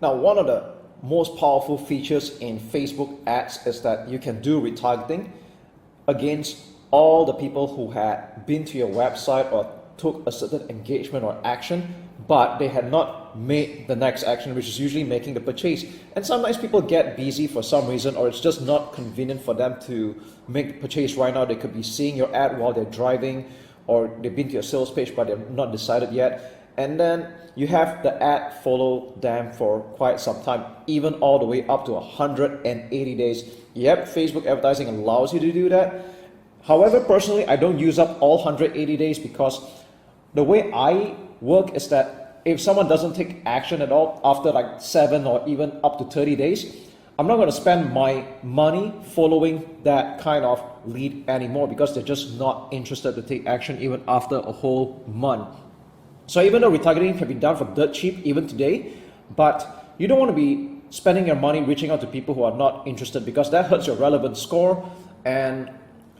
Now, one of the most powerful features in Facebook ads is that you can do retargeting against all the people who had been to your website or took a certain engagement or action, but they had not made the next action, which is usually making the purchase. And sometimes people get busy for some reason, or it's just not convenient for them to make the purchase right now. They could be seeing your ad while they're driving, or they've been to your sales page but they're not decided yet. And then you have the ad follow them for quite some time, even all the way up to 180 days. Yep, Facebook advertising allows you to do that. However, personally, I don't use up all 180 days because the way I work is that if someone doesn't take action at all after like 7 or even up to 30 days, I'm not going to spend my money following that kind of lead anymore because they're just not interested to take action even after a whole month. So even though retargeting can be done for dirt cheap even today, but you don't want to be spending your money reaching out to people who are not interested because that hurts your relevance score, and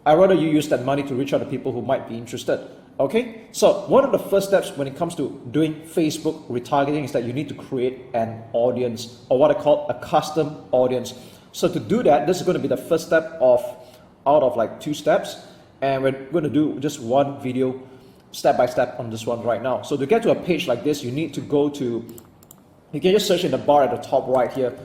I'd rather you use that money to reach out to people who might be interested. Okay, so one of the first steps when it comes to doing Facebook retargeting is that you need to create an audience, or what I call a custom audience. So to do that, this is going to be the first step out of like 2 steps, and we're going to do just one video step by step on this one right now. So to get to a page like this, you need to go to, you can just search in the bar at the top right here,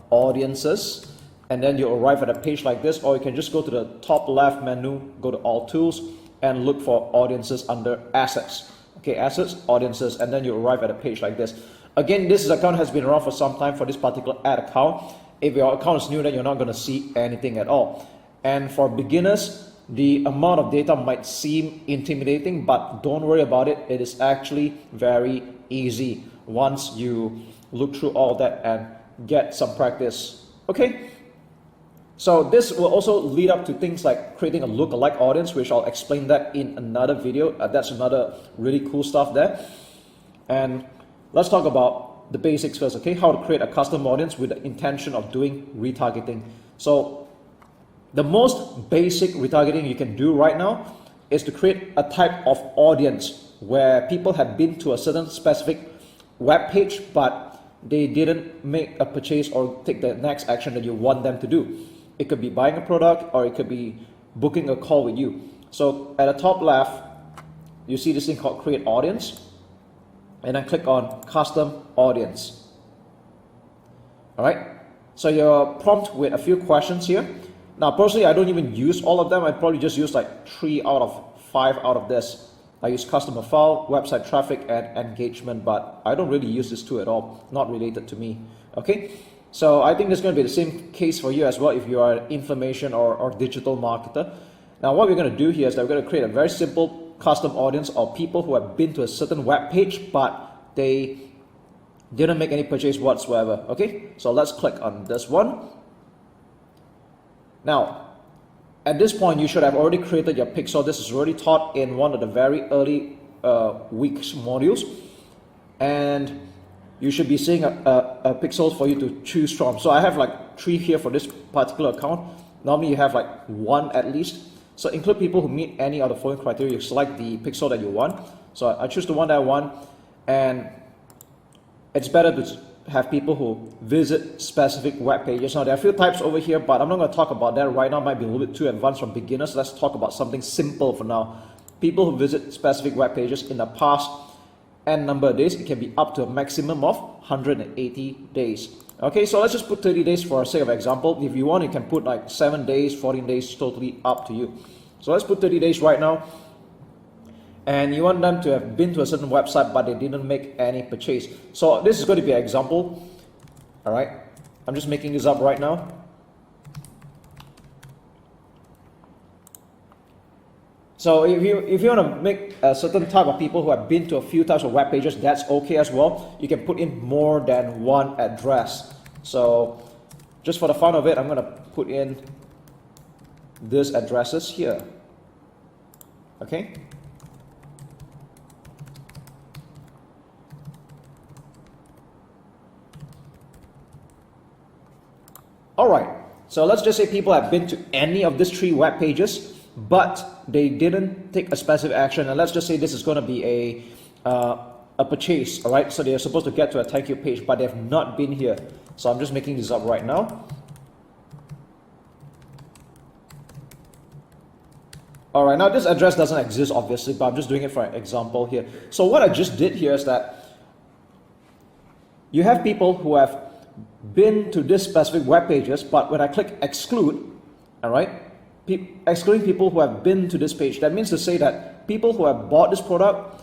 audiences, and then you'll arrive at a page like this, or you can just go to the top left menu, go to all tools, and look for audiences under assets. Okay, assets, audiences, and then you arrive at a page like this. Again, this account has been around for some time for this particular ad account. If your account is new, then you're not going to see anything at all. And for beginners, the amount of data might seem intimidating, but don't worry about it. It is actually very easy once you look through all that and get some practice. Okay. So this will also lead up to things like creating a lookalike audience, which I'll explain that in another video. That's another really cool stuff there. And let's talk about the basics first, okay? How to create a custom audience with the intention of doing retargeting. So the most basic retargeting you can do right now is to create a type of audience where people have been to a certain specific web page, but they didn't make a purchase or take the next action that you want them to do. It could be buying a product, or it could be booking a call with you. So at the top left, you see this thing called create audience, and then click on custom audience. All right, so you're prompted with a few questions here. Now personally, I don't even use all of them. I probably just use like 3 out of 5 out of this. I use customer file, website traffic, and engagement, but I don't really use this two at all, not related to me. Okay, so I think this is going to be the same case for you as well if you are an information or digital marketer. Now what we're going to do here is that we're going to create a very simple custom audience of people who have been to a certain web page, but they didn't make any purchase whatsoever. Okay, so let's click on this one. Now, at this point, you should have already created your pixel. This is already taught in one of the very early weeks modules, and you should be seeing a pixel for you to choose from. So I have like 3 here for this particular account. Normally you have like 1 at least. So include people who meet any of the following criteria. You select the pixel that you want. So I choose the one that I want, and it's better to have people who visit specific web pages. Now there are a few types over here, but I'm not going to talk about that right now. It might be a little bit too advanced for beginners. Let's talk about something simple for now. People who visit specific web pages in the past n number of days. It can be up to a maximum of 180 days. Okay, so let's just put 30 days for sake of example. If you want, you can put like 7 days, 14 days, totally up to you. So let's put 30 days right now. And you want them to have been to a certain website, but they didn't make any purchase. So this is going to be an example. All right, I'm just making this up right now. So if you want to make a certain type of people who have been to a few types of web pages, that's okay as well. You can put in more than one address. So just for the fun of it, I'm going to put in these addresses here. Okay. All right. So let's just say people have been to any of these 3 web pages, but they didn't take a specific action. And let's just say this is going to be a a purchase, all right? So they're supposed to get to a thank you page, but they've not been here. So I'm just making this up right now. All right, now this address doesn't exist obviously, but I'm just doing it for an example here. So what I just did here is that you have people who have been to this specific web pages, but when I click exclude, all right, excluding people who have been to this page, that means to say that people who have bought this product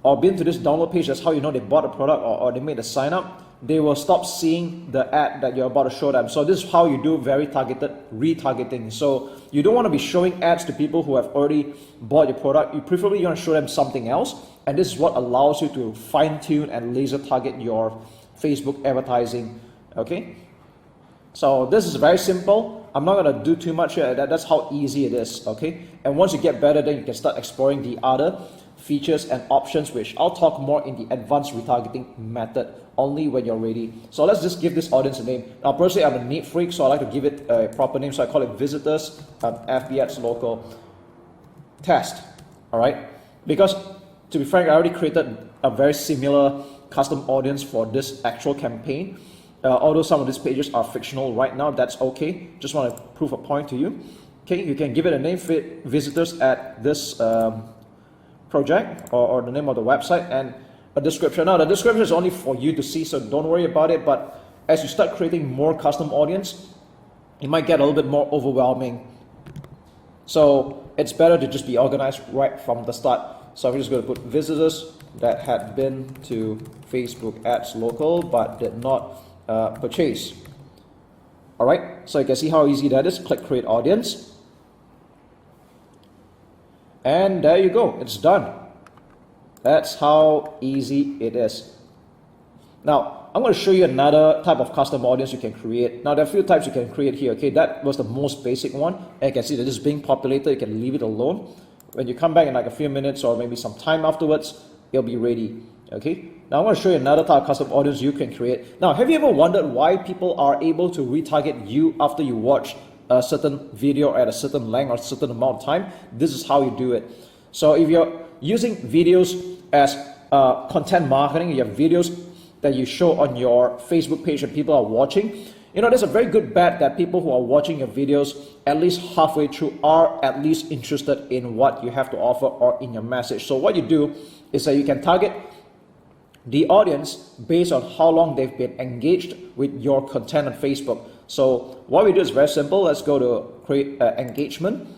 or been to this download page, that's how you know they bought the product or they made a sign up, they will stop seeing the ad that you're about to show them. So this is how you do very targeted retargeting. So you don't want to be showing ads to people who have already bought your product. You preferably want to show them something else, and this is what allows you to fine-tune and laser target your Facebook advertising. Okay, so this is very simple. I'm not going to do too much here. That's how easy it is. Okay, and once you get better, then you can start exploring the other features and options, which I'll talk more in the advanced retargeting method only when you're ready. So let's just give this audience a name. Now personally, I'm a neat freak, so I like to give it a proper name, so I call it visitors FBX local test. All right, because to be frank, I already created a very similar custom audience for this actual campaign. Although some of these pages are fictional right now, that's okay. Just want to prove a point to you. Okay, you can give it a name, visitors at this project or the name of the website, and a description. Now the description is only for you to see, so don't worry about it, but as you start creating more custom audience, it might get a little bit more overwhelming. So it's better to just be organized right from the start. So I'm just going to put visitors that had been to Facebook ads local but did not purchase. All right, so you can see how easy that is. Click create audience. And there you go, it's done. That's how easy it is. Now, I'm going to show you another type of custom audience you can create. Now, there are a few types you can create here. Okay, that was the most basic one. And you can see that this is being populated. You can leave it alone. When you come back in like a few minutes or maybe some time afterwards, it'll be ready. Okay, now I'm going to show you another type of custom audience you can create. Now, have you ever wondered why people are able to retarget you after you watch a certain video at a certain length or a certain amount of time? This is how you do it. So if you're using videos as content marketing, you have videos that you show on your Facebook page and people are watching, you know, there's a very good bet that people who are watching your videos at least halfway through are at least interested in what you have to offer or in your message. So what you do is that you can target the audience based on how long they've been engaged with your content on Facebook. So what we do is very simple. Let's go to create engagement,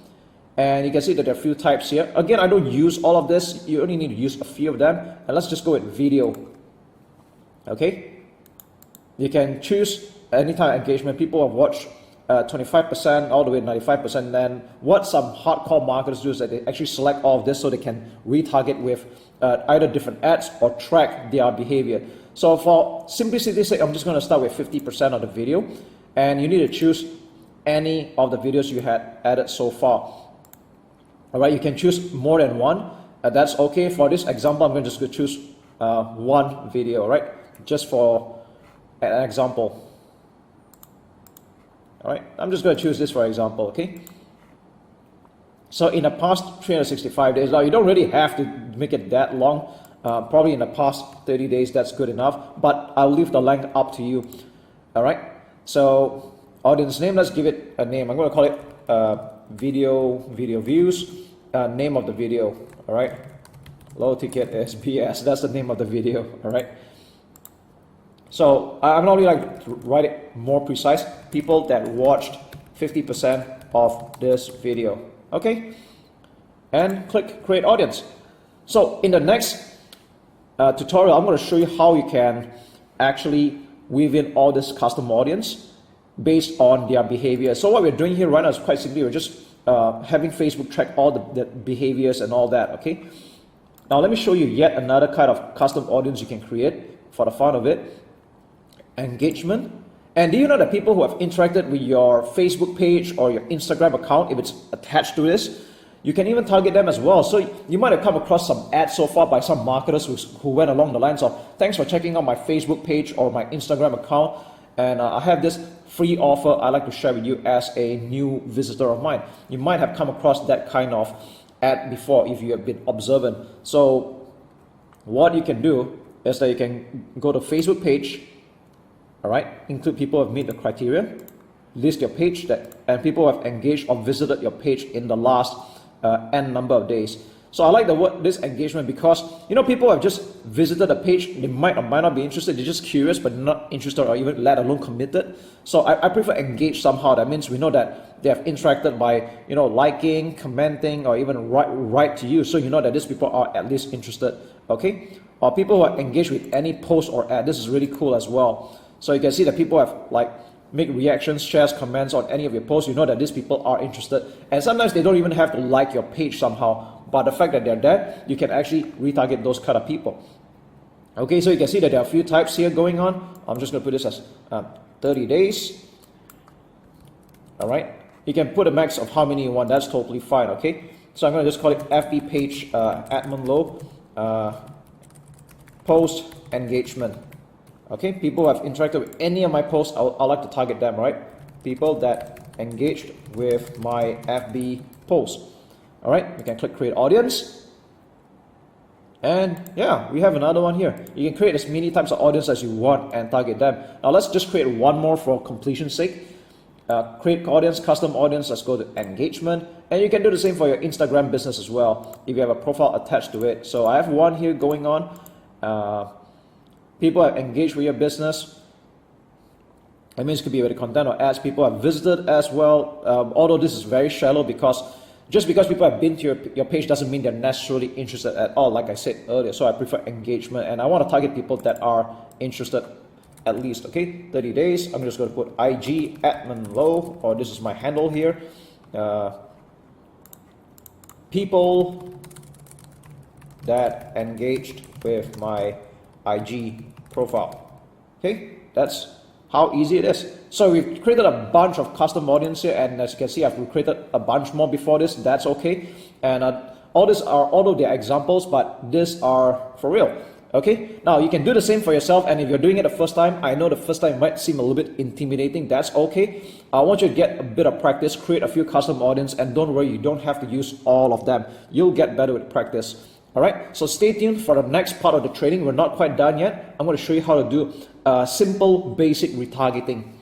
and you can see that there are a few types here. Again, I don't use all of this. You only need to use a few of them, and let's just go with video. Okay, you can choose any type of engagement. People have watched 25% all the way to 95%. Then what some hardcore marketers do is that they actually select all of this so they can retarget with either different ads or track their behavior. So for simplicity's sake, I'm just going to start with 50% of the video, and you need to choose any of the videos you had added so far. All right, you can choose more than one. That's okay. For this example, I'm going to just choose one video. All right, just for an example. All right, I'm just going to choose this for example. Okay. So in the past 365 days, now you don't really have to make it that long. Probably in the past 30 days, that's good enough. But I'll leave the length up to you. All right. So audience name, let's give it a name. I'm going to call it video views. Name of the video. All right. Low ticket SBS. That's the name of the video. All right. So I'm only like to write it more precise. People that watched 50% of this video. Okay, and click create audience. So in the next tutorial, I'm going to show you how you can actually weave in all this custom audience based on their behavior. So what we're doing here right now is quite simply, we're just having Facebook track all the behaviors and all that. Okay, now let me show you yet another kind of custom audience you can create for the fun of it. Engagement. And do you know that people who have interacted with your Facebook page or your Instagram account, if it's attached to this, you can even target them as well. So you might have come across some ads so far by some marketers who went along the lines of, thanks for checking out my Facebook page or my Instagram account, and I have this free offer I'd like to share with you as a new visitor of mine. You might have come across that kind of ad before if you have been observant. So what you can do is that you can go to Facebook page, all right, include people who have met the criteria, list your page and people who have engaged or visited your page in the last n number of days. So I like the word this engagement because people have just visited a page, they might or might not be interested, they're just curious but not interested or even let alone committed. So I prefer engage somehow. That means we know that they have interacted by liking, commenting, or even write to you, so you know that these people are at least interested. Okay, or people who are engaged with any post or ad. This is really cool as well. So you can see that people have make reactions, shares, comments on any of your posts. You know that these people are interested, and sometimes they don't even have to like your page somehow, but the fact that they're there, you can actually retarget those kind of people. Okay, so you can see that there are a few types here going on. I'm just going to put this as 30 days. All right, you can put a max of how many you want. That's totally fine. Okay, so I'm going to just call it FB page admin low post engagement. Okay, people who have interacted with any of my posts, I like to target them, right? People that engaged with my FB post. All right, you can click create audience. And yeah, we have another one here. You can create as many types of audience as you want and target them. Now let's just create one more for completion's sake. Create audience, custom audience. Let's go to engagement. And you can do the same for your Instagram business as well, if you have a profile attached to it. So I have one here going on. People have engaged with your business. That means it could be with the content or ads. People have visited as well. Although this is very shallow, because just because people have been to your page doesn't mean they're necessarily interested at all, like I said earlier. So I prefer engagement, and I want to target people that are interested at least. Okay, 30 days. I'm just going to put IG admin low, or this is my handle here. People that engaged with my IG profile. Okay, that's how easy it is. So we've created a bunch of custom audience here, and as you can see, I've created a bunch more before this. That's okay. And all these are, although they're examples, but these are for real. Okay, now you can do the same for yourself, and if you're doing it the first time, I know the first time might seem a little bit intimidating. That's okay. I want you to get a bit of practice, create a few custom audience, and don't worry, you don't have to use all of them. You'll get better with practice. All right, so stay tuned for the next part of the training. We're not quite done yet. I'm going to show you how to do simple, basic retargeting.